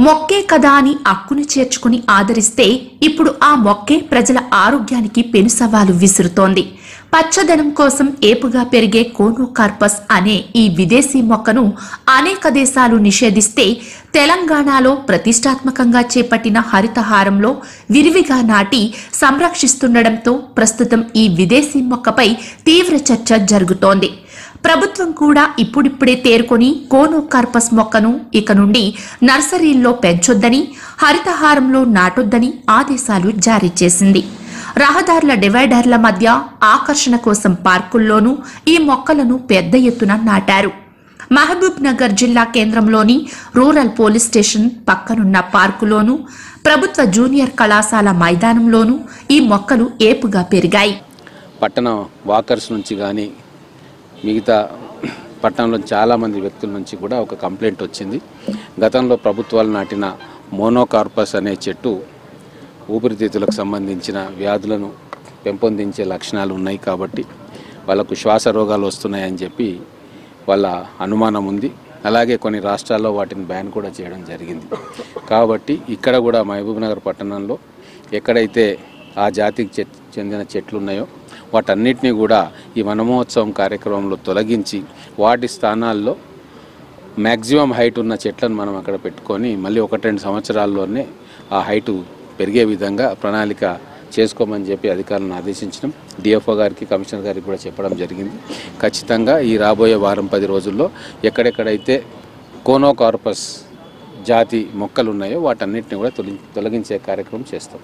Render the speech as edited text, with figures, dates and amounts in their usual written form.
మొక్కే కదా అని అక్కును చేర్చుకుని ఆదరిస్తే ఇప్పుడు ఆ మొక్కే ప్రజల ఆరోగ్యానికి పెను సవాలు విసురుతోంది. పచ్చదనం కోసం ఏపుగా పెరిగే కోనోకార్పస్ అనే ఈ విదేశీ మొక్కను అనేక దేశాలు నిషేధిస్తే తెలంగాణలో ప్రతిష్టాత్మకంగా చేపట్టిన హరితహారంలో విరివిగా నాటి సంరక్షిస్తుండటంతో ప్రస్తుతం ఈ విదేశీ మొక్కపై తీవ్ర చర్చ జరుగుతోంది. ప్రభుత్వం కూడా ఇప్పుడిప్పుడే తేరుకొని కోనోకార్పస్ మొక్కను ఇక నుండి నర్సరీల్లో పెంచొద్దని, హరితహారంలో నాటొద్దని ఆదేశాలు జారీ చేసింది. రహదారుల డివైడర్ల మధ్య ఆకర్షణ కోసం పార్కుల్లోనూ ఈ మొక్కలను పెద్ద ఎత్తున నాటారు. మహబూబ్ నగర్ జిల్లా కేంద్రంలోని రూరల్ పోలీస్ స్టేషన్ పక్కనున్న పార్కులోనూ, ప్రభుత్వ జూనియర్ కళాశాల మైదానంలోనూ ఈ మొక్కలు ఏపుగా పెరిగాయి. పట్టణ వాకర్స్ నుంచి కానీ మిగతా పట్టణంలో చాలామంది వ్యక్తుల నుంచి కూడా ఒక కంప్లైంట్ వచ్చింది. గతంలో ప్రభుత్వాలు నాటిన మోనోకార్పస్ అనే చెట్టు ఊపిరితిత్తులకు సంబంధించిన వ్యాధులను పెంపొందించే లక్షణాలు ఉన్నాయి కాబట్టి వాళ్ళకు శ్వాస రోగాలు వస్తున్నాయని చెప్పి వాళ్ళ అనుమానం ఉంది. అలాగే కొన్ని రాష్ట్రాల్లో వాటిని బ్యాన్ కూడా చేయడం జరిగింది. కాబట్టి ఇక్కడ కూడా మహబూబ్నగర్ పట్టణంలో ఎక్కడైతే ఆ జాతికి చెందిన చెట్లు ఉన్నాయో వాటన్నిటినీ కూడా ఈ వనమహోత్సవం కార్యక్రమంలో తొలగించి వాటి స్థానాల్లో మ్యాక్సిమం హైట్ ఉన్న చెట్లను మనం అక్కడ పెట్టుకొని మళ్ళీ 1-2 సంవత్సరాల్లోనే ఆ హైటు పెరిగే విధంగా ప్రణాళిక చేసుకోమని చెప్పి అధికారులను ఆదేశించడం, డిఎఫ్ఓ గారికి, కమిషనర్ గారికి కూడా చెప్పడం జరిగింది. ఖచ్చితంగా ఈ రాబోయే వారం 10 రోజుల్లో ఎక్కడెక్కడైతే కోనోకార్పస్ జాతి మొక్కలు ఉన్నాయో వాటన్నిటిని కూడా తొలగించే కార్యక్రమం చేస్తాం.